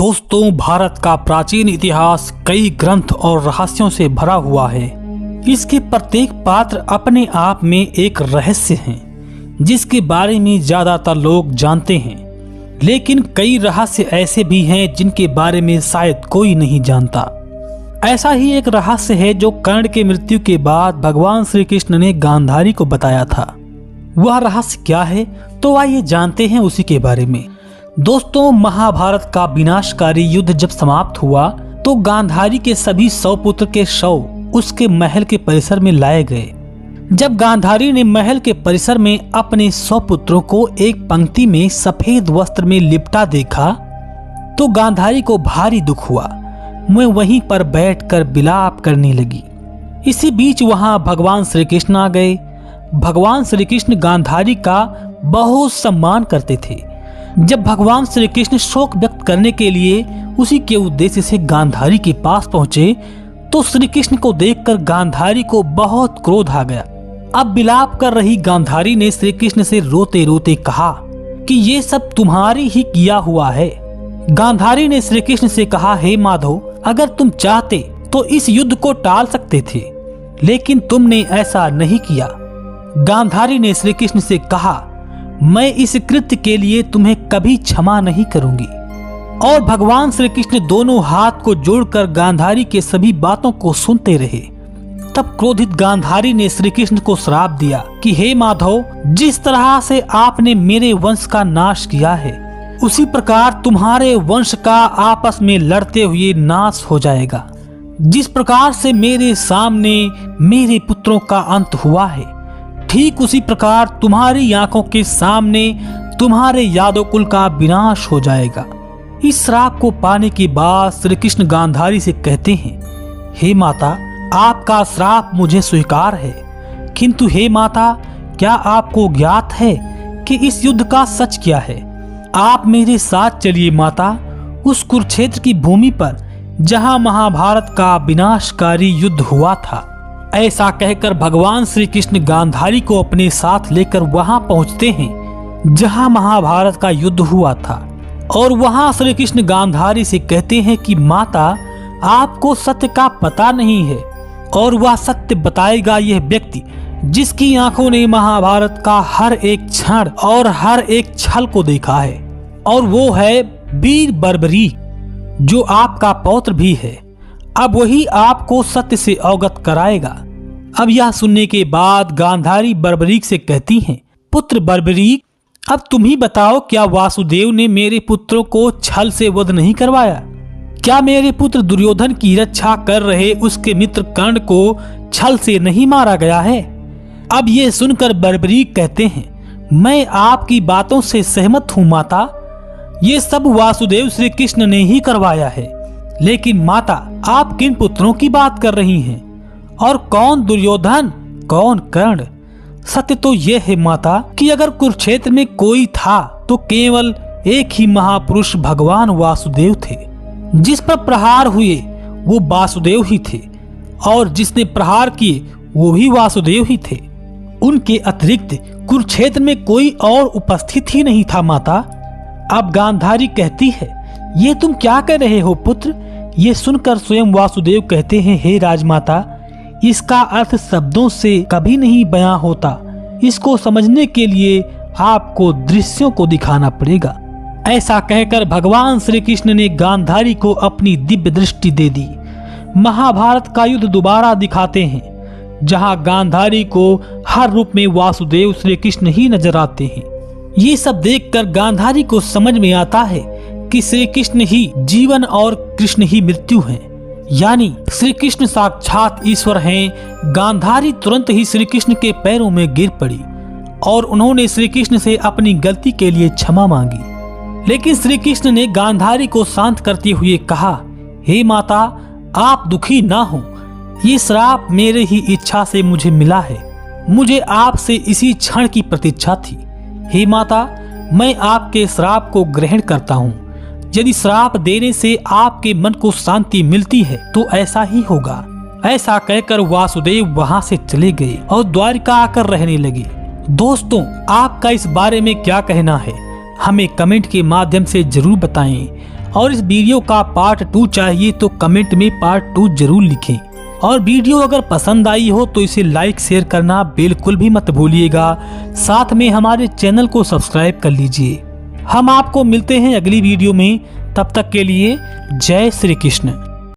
दोस्तों, भारत का प्राचीन इतिहास कई ग्रंथ और रहस्यों से भरा हुआ है। इसके प्रत्येक पात्र अपने आप में एक रहस्य है जिसके बारे में ज्यादातर लोग जानते हैं, लेकिन कई रहस्य ऐसे भी हैं जिनके बारे में शायद कोई नहीं जानता। ऐसा ही एक रहस्य है जो कर्ण के मृत्यु के बाद भगवान श्री कृष्ण ने गांधारी को बताया था। वह रहस्य क्या है, तो आइए जानते हैं उसी के बारे में। दोस्तों, महाभारत का विनाशकारी युद्ध जब समाप्त हुआ तो गांधारी के सभी 100 पुत्र के शव उसके महल के परिसर में लाए गए। जब गांधारी ने महल के परिसर में अपने 100 पुत्रों को एक पंक्ति में सफेद वस्त्र में लिपटा देखा तो गांधारी को भारी दुख हुआ। वह वहीं पर बैठकर विलाप करने लगी। इसी बीच वहां भगवान श्री कृष्ण आ गए। भगवान श्री कृष्ण गांधारी का बहुत सम्मान करते थे। जब भगवान श्री कृष्ण शोक व्यक्त करने के लिए उसी के उद्देश्य से गांधारी के पास पहुंचे तो श्री कृष्ण को देखकर गांधारी को बहुत क्रोध आ गया। अब विलाप कर रही गांधारी ने श्री कृष्ण से रोते रोते कहा कि ये सब तुम्हारी ही किया हुआ है। गांधारी ने श्री कृष्ण से कहा, हे माधव, अगर तुम चाहते तो इस युद्ध को टाल सकते थे, लेकिन तुमने ऐसा नहीं किया। गांधारी ने श्री कृष्ण से कहा, मैं इस कृत्य के लिए तुम्हें कभी क्षमा नहीं करूंगी। और भगवान श्री कृष्ण दोनों हाथ को जोड़कर गांधारी के सभी बातों को सुनते रहे। तब क्रोधित गांधारी ने श्री कृष्ण को श्राप दिया कि हे माधव, जिस तरह से आपने मेरे वंश का नाश किया है उसी प्रकार तुम्हारे वंश का आपस में लड़ते हुए नाश हो जाएगा। जिस प्रकार से मेरे सामने मेरे पुत्रों का अंत हुआ है, ठीक उसी प्रकार तुम्हारी आंखों के सामने तुम्हारे यादव कुल का विनाश हो जाएगा। इस श्राप को पाने के बाद श्री कृष्ण गांधारी से कहते हैं, हे माता, आपका श्राप मुझे स्वीकार है, किंतु हे माता, क्या आपको ज्ञात है कि इस युद्ध का सच क्या है? आप मेरे साथ चलिए माता, उस कुरुक्षेत्र की भूमि पर जहां महाभारत का विनाशकारी युद्ध हुआ था। ऐसा कहकर भगवान श्री कृष्ण गांधारी को अपने साथ लेकर वहां पहुंचते हैं जहां महाभारत का युद्ध हुआ था। और वहां श्री कृष्ण गांधारी से कहते हैं कि माता, आपको सत्य का पता नहीं है और वह सत्य बताएगा यह व्यक्ति जिसकी आंखों ने महाभारत का हर एक क्षण और हर एक छल को देखा है, और वो है वीर बर्बरीक, जो आपका पौत्र भी है। अब वही आपको सत्य से अवगत कराएगा। अब यह सुनने के बाद गांधारी बर्बरीक से कहती हैं, पुत्र बर्बरीक, अब तुम ही बताओ, क्या वासुदेव ने मेरे पुत्रों को छल से वध नहीं करवाया? क्या मेरे पुत्र दुर्योधन की रक्षा कर रहे उसके मित्र कर्ण को छल से नहीं मारा गया है? अब ये सुनकर बर्बरीक कहते हैं, मैं आपकी बातों से सहमत हूँ माता, ये सब वासुदेव श्री कृष्ण ने ही करवाया है। लेकिन माता, आप किन पुत्रों की बात कर रही हैं? और कौन दुर्योधन, कौन कर्ण? सत्य तो यह है माता कि अगर कुरुक्षेत्र में कोई था तो केवल एक ही महापुरुष भगवान वासुदेव थे। जिस पर प्रहार हुए वो वासुदेव ही थे, और जिसने प्रहार किए वो भी वासुदेव ही थे। उनके अतिरिक्त कुरुक्षेत्र में कोई और उपस्थित ही नहीं था माता। अब गांधारी कहती है, ये तुम क्या कह रहे हो पुत्र? ये सुनकर स्वयं वासुदेव कहते हैं, हे राजमाता, इसका अर्थ शब्दों से कभी नहीं बयां होता। इसको समझने के लिए आपको दृश्यों को दिखाना पड़ेगा। ऐसा कहकर भगवान श्री कृष्ण ने गांधारी को अपनी दिव्य दृष्टि दे दी। महाभारत का युद्ध दोबारा दिखाते हैं जहां गांधारी को हर रूप में वासुदेव श्री कृष्ण ही नजर आते हैं। ये सब देखकर गांधारी को समझ में आता है कि श्री कृष्ण ही जीवन और कृष्ण ही मृत्यु है, यानी श्री कृष्ण साक्षात ईश्वर हैं। गांधारी तुरंत ही श्री कृष्ण के पैरों में गिर पड़ी और उन्होंने श्री कृष्ण से अपनी गलती के लिए क्षमा मांगी। लेकिन श्री कृष्ण ने गांधारी को शांत करते हुए कहा, हे माता, आप दुखी ना हो, ये श्राप मेरे ही इच्छा से मुझे मिला है। मुझे आपसे इसी क्षण की प्रतीक्षा थी। हे माता, मैं आपके श्राप को ग्रहण करता हूँ। यदि श्राप देने से आपके मन को शांति मिलती है तो ऐसा ही होगा। ऐसा कहकर वासुदेव वहां से चले गए और द्वारिका आकर रहने लगे। दोस्तों, आपका इस बारे में क्या कहना है? हमें कमेंट के माध्यम से जरूर बताएं। और इस वीडियो का पार्ट 2 चाहिए तो कमेंट में पार्ट 2 जरूर लिखें। और वीडियो अगर पसंद आई हो तो इसे लाइक शेयर करना बिल्कुल भी मत भूलिएगा। साथ में हमारे चैनल को सब्सक्राइब कर लीजिए। हम आपको मिलते हैं अगली वीडियो में, तब तक के लिए जय श्री कृष्ण।